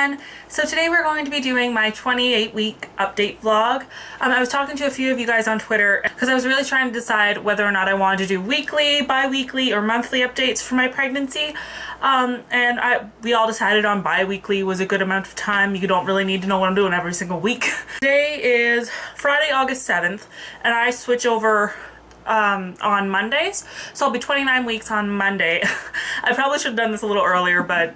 everyone. So today we're going to be doing my 28-week update vlog. I was talking to a few of you guys on Twitter because I was really trying to decide whether or not I wanted to do weekly, bi-weekly, or monthly updates for my pregnancy. We all decided on bi-weekly was a good amount of time. You don't really need to know what I'm doing every single week. Today is Friday, August 7th, and I switch over on Mondays, so I'll be 29 weeks on Monday. I probably should have done this a little earlier, but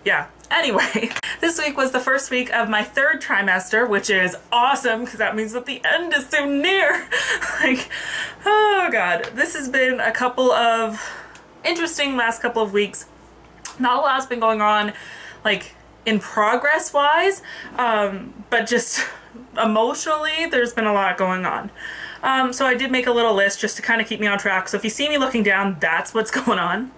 yeah. Anyway, this week was the first week of my third trimester, which is awesome because that means that the end is so near. Like, oh god, this has been a couple of interesting last couple of weeks. Not a lot's been going on, like in progress wise, but just emotionally there's been a lot going on. So I did make a little list just to kind of keep me on track. So if you see me looking down, that's what's going on.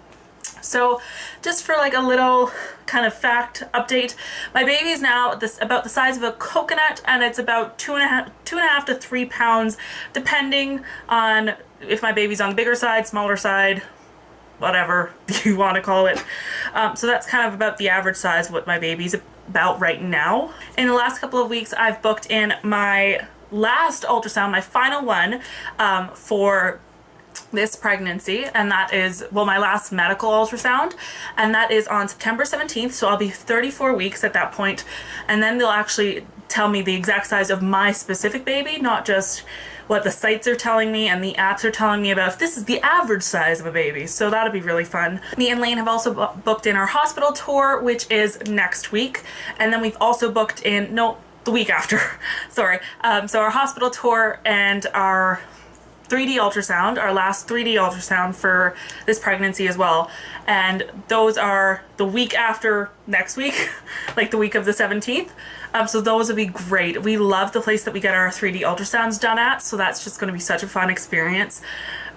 So just for like a little kind of fact update, my baby is now about the size of a coconut, and it's about two and a half to 3 pounds, depending on if my baby's on the bigger side, smaller side, whatever you want to call it. So that's kind of about the average size of what my baby's about right now. In the last couple of weeks, I've booked in my last ultrasound, my final one, for this pregnancy, and that is, well, my last medical ultrasound, and that is on September 17th, so I'll be 34 weeks at that point, and then they'll actually tell me the exact size of my specific baby, not just what the sites are telling me and the apps are telling me about if this is the average size of a baby. So that'll be really fun. Me and Lane have also booked in our hospital tour, which is next week, and then we've also booked in, no, the week after, sorry. So our hospital tour and our 3D ultrasound, our last 3D ultrasound for this pregnancy as well. And those are the week after next week, like the week of the 17th. So those will be great. We love the place that we get our 3D ultrasounds done at, so that's just going to be such a fun experience.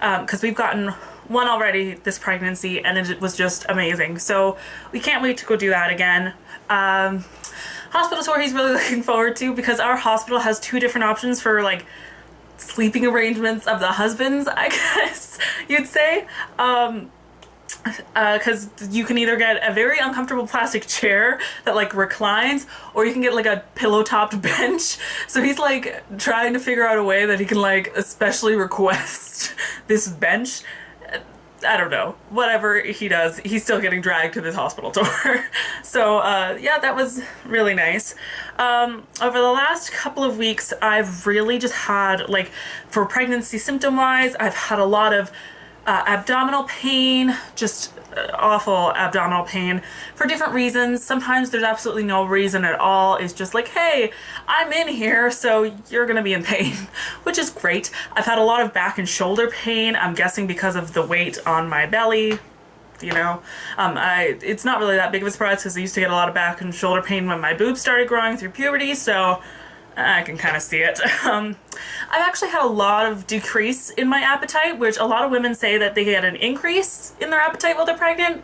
Because we've gotten one already this pregnancy and it was just amazing. So we can't wait to go do that again. Hospital tour he's really looking forward to, because our hospital has 2 different options for like sleeping arrangements of the husbands, I guess you'd say. Because you can either get a very uncomfortable plastic chair that like reclines, or you can get like a pillow-topped bench. So he's like trying to figure out a way that he can like especially request this bench. I don't know, whatever he does, he's still getting dragged to this hospital tour. So yeah, that was really nice. Over the last couple of weeks, I've really just had, like, for pregnancy symptom wise, I've had a lot of abdominal pain, just awful abdominal pain for different reasons. Sometimes there's absolutely no reason at all. It's just like, hey, I'm in here, so you're gonna be in pain, which is great. I've had a lot of back and shoulder pain, I'm guessing because of the weight on my belly, you know. It's not really that big of a surprise because I used to get a lot of back and shoulder pain when my boobs started growing through puberty, so I can kind of see it. I've actually had a lot of decrease in my appetite, which a lot of women say that they get an increase in their appetite while they're pregnant.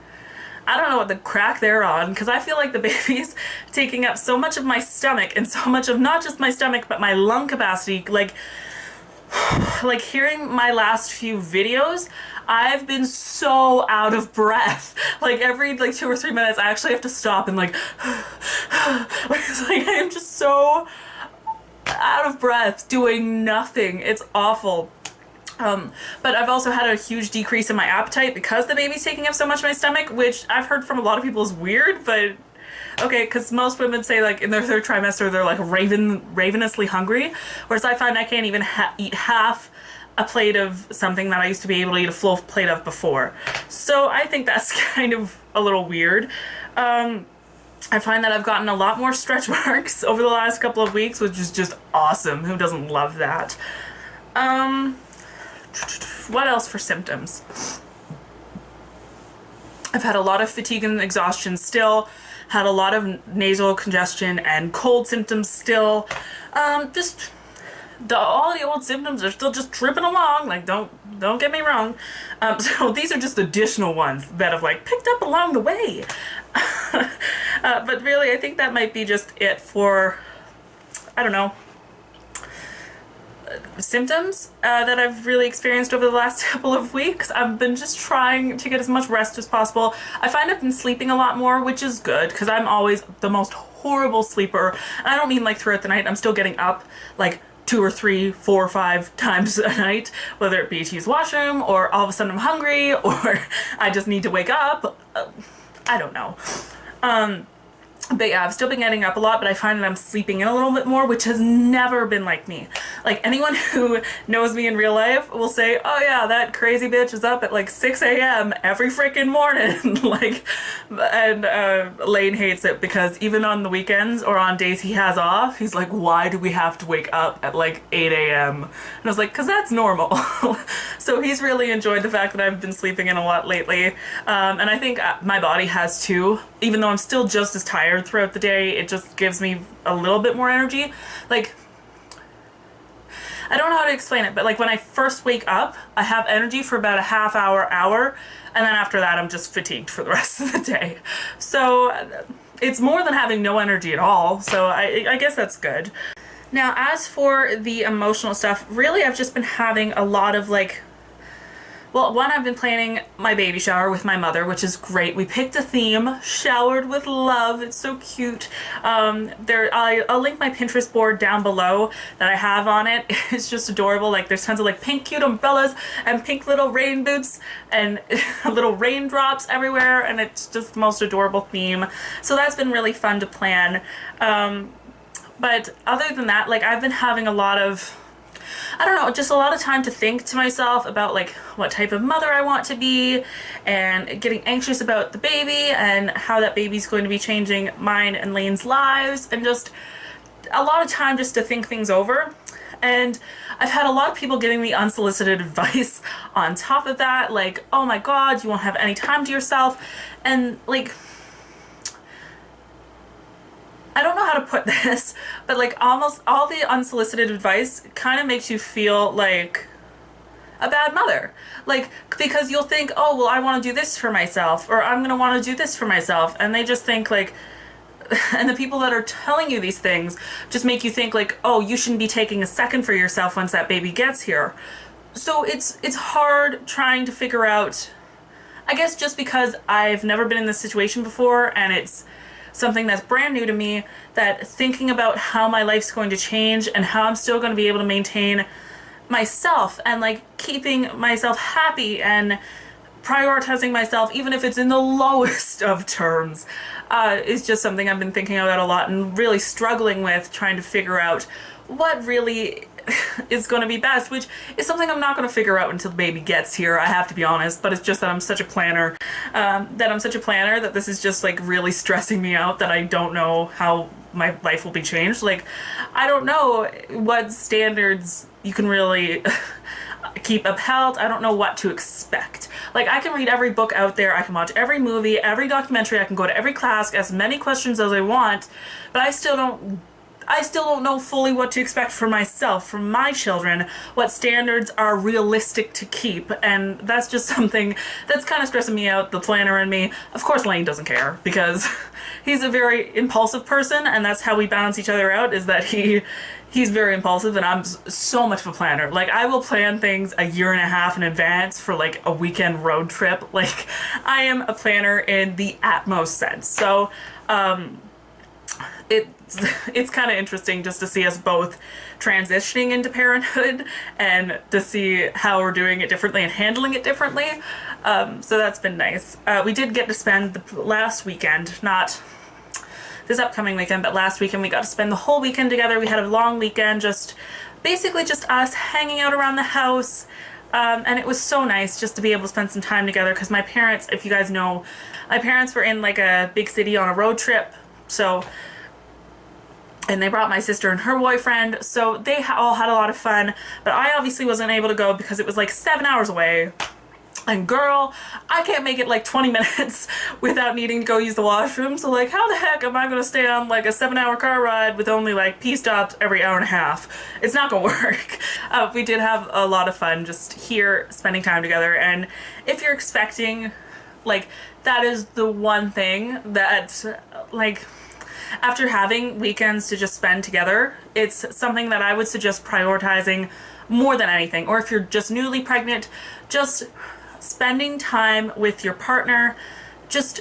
I don't know what the crack they're on, because I feel like the baby's taking up so much of my stomach, and so much of not just my stomach but my lung capacity. Like hearing my last few videos, I've been so out of breath. Like every 2 or 3 minutes I actually have to stop and like it's like I am just so out of breath doing nothing. It's awful. But I've also had a huge decrease in my appetite because the baby's taking up so much of my stomach, which I've heard from a lot of people is weird, but okay, because most women say like in their 3rd trimester they're like ravenously hungry, whereas I find I can't even eat half a plate of something that I used to be able to eat a full plate of before. So I think that's kind of a little weird. I find that I've gotten a lot more stretch marks over the last couple of weeks, which is just awesome. Who doesn't love that? What else for symptoms? I've had a lot of fatigue and exhaustion still, had a lot of nasal congestion and cold symptoms still. Just all the old symptoms are still just tripping along, like don't get me wrong. So these are just additional ones that have like picked up along the way. But really I think that might be just it for, I don't know, symptoms that I've really experienced over the last couple of weeks. I've been just trying to get as much rest as possible. I find I've been sleeping a lot more, which is good because I'm always the most horrible sleeper. And I don't mean like throughout the night. I'm still getting up like 2 or 3, 4 or 5 times a night, whether it be to use the washroom or all of a sudden I'm hungry or I just need to wake up. I don't know. But yeah, I've still been getting up a lot, but I find that I'm sleeping in a little bit more, which has never been like me. Like anyone who knows me in real life will say, oh yeah, that crazy bitch is up at like 6 a.m. every freaking morning. Like, and Lane hates it because even on the weekends or on days he has off, he's like, why do we have to wake up at like 8 a.m.? And I was like, cause that's normal. So he's really enjoyed the fact that I've been sleeping in a lot lately. And I think my body has too, even though I'm still just as tired throughout the day, it just gives me a little bit more energy. Like, I don't know how to explain it, but like when I first wake up, I have energy for about a half hour, and then after that I'm just fatigued for the rest of the day. So it's more than having no energy at all, so I guess that's good. Now, as for the emotional stuff, really I've just been having a lot of like, well, one, I've been planning my baby shower with my mother, which is great. We picked a theme, showered with love. It's so cute. I'll link my Pinterest board down below that I have on it. It's just adorable. Like there's tons of like pink cute umbrellas and pink little rain boots and little raindrops everywhere. And it's just the most adorable theme. So that's been really fun to plan. But other than that, like I've been having a lot of, I don't know, just a lot of time to think to myself about like what type of mother I want to be and getting anxious about the baby and how that baby's going to be changing mine and Lane's lives, and just a lot of time just to think things over. And I've had a lot of people giving me unsolicited advice on top of that, like, oh my god, you won't have any time to yourself. And like, I don't know how to put this, but like almost all the unsolicited advice kind of makes you feel like a bad mother. Like, because you'll think, oh, well, I want to do this for myself, or I'm going to want to do this for myself. And they just think like, and the people that are telling you these things just make you think like, oh, you shouldn't be taking a second for yourself once that baby gets here. So it's hard trying to figure out, I guess just because I've never been in this situation before and it's something that's brand new to me, that thinking about how my life's going to change and how I'm still going to be able to maintain myself and like keeping myself happy and prioritizing myself, even if it's in the lowest of terms, is just something I've been thinking about a lot and really struggling with, trying to figure out what really is going to be best, which is something I'm not going to figure out until the baby gets here, I have to be honest. But it's just that I'm such a planner, that this is just like really stressing me out, that I don't know how my life will be changed. Like, I don't know what standards you can really keep upheld. I don't know what to expect. Like, I can read every book out there, I can watch every movie, every documentary, I can go to every class, ask as many questions as I want, but I still don't know fully what to expect for myself, from my children, what standards are realistic to keep. And that's just something that's kind of stressing me out, the planner in me. Of course, Lane doesn't care because he's a very impulsive person, and that's how we balance each other out, is that he's very impulsive and I'm so much of a planner. Like, I will plan things a year and a half in advance for like a weekend road trip. Like, I am a planner in the utmost sense. So, it's kind of interesting just to see us both transitioning into parenthood and to see how we're doing it differently and handling it differently. So that's been nice. We did get to spend the last weekend, not this upcoming weekend, but last weekend we got to spend the whole weekend together. We had a long weekend, basically just us hanging out around the house. And it was so nice just to be able to spend some time together, because my parents, if you guys know, my parents were in like a big city on a road trip. So, and they brought my sister and her boyfriend, so they all had a lot of fun, but I obviously wasn't able to go because it was like 7 hours away. And girl, I can't make it like 20 minutes without needing to go use the washroom, so like how the heck am I gonna stay on like a 7-hour car ride with only like P stops every hour and a half? It's not gonna work. We did have a lot of fun just here spending time together, and if you're expecting, like, that is the one thing that, like, after having weekends to just spend together, it's something that I would suggest prioritizing more than anything. Or if you're just newly pregnant, just spending time with your partner, just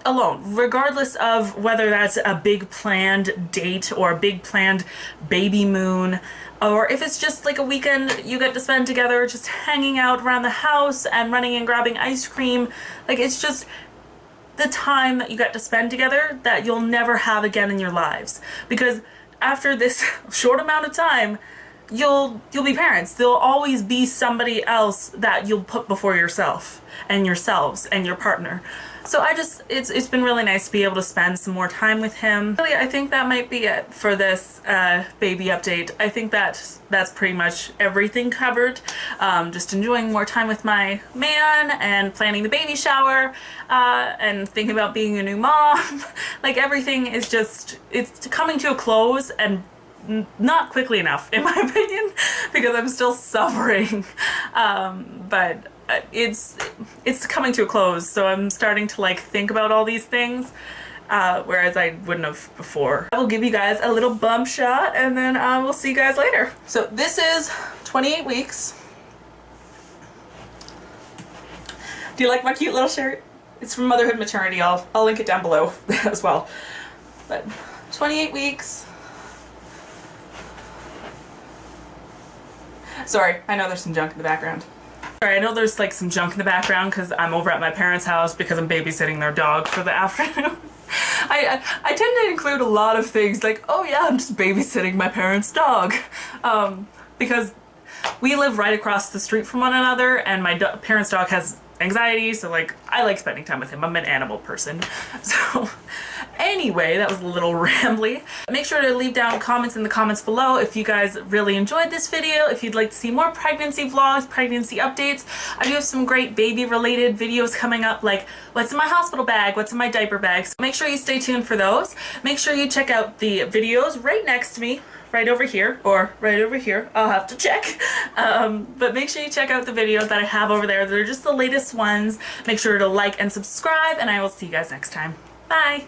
alone, regardless of whether that's a big planned date or a big planned baby moon, or if it's just like a weekend you get to spend together just hanging out around the house and running and grabbing ice cream. Like, it's just the time that you get to spend together that you'll never have again in your lives, because after this short amount of time you'll be parents. There'll always be somebody else that you'll put before yourself and yourselves and your partner. So it's been really nice to be able to spend some more time with him. Really, I think that might be it for this baby update. I think that's pretty much everything covered. Just enjoying more time with my man and planning the baby shower and thinking about being a new mom. Like, everything is just, it's coming to a close, and not quickly enough in my opinion, because I'm still suffering. But it's coming to a close, so I'm starting to like think about all these things, whereas I wouldn't have before. I will give you guys a little bump shot, and then we'll see you guys later. So this is 28 weeks. Do you like my cute little shirt? It's from Motherhood Maternity. I'll link it down below as well. But 28 weeks. Sorry, I know there's some junk in the background. Sorry, I know there's like some junk in the background because I'm over at my parents' house because I'm babysitting their dog for the afternoon. I tend to include a lot of things like, oh yeah, I'm just babysitting my parents' dog. Because we live right across the street from one another, and my parents' dog has anxiety, so like I like spending time with him. I'm an animal person. So anyway, that was a little rambly. Make sure to leave down comments in the comments below if you guys really enjoyed this video, if you'd like to see more pregnancy vlogs, pregnancy updates. I do have some great baby related videos coming up, like what's in my hospital bag, what's in my diaper bag. So make sure you stay tuned for those. Make sure you check out the videos right next to me, right over here, or right over here. I'll have to check. But make sure you check out the videos that I have over there. They're just the latest ones. Make sure to like and subscribe, and I will see you guys next time. Bye!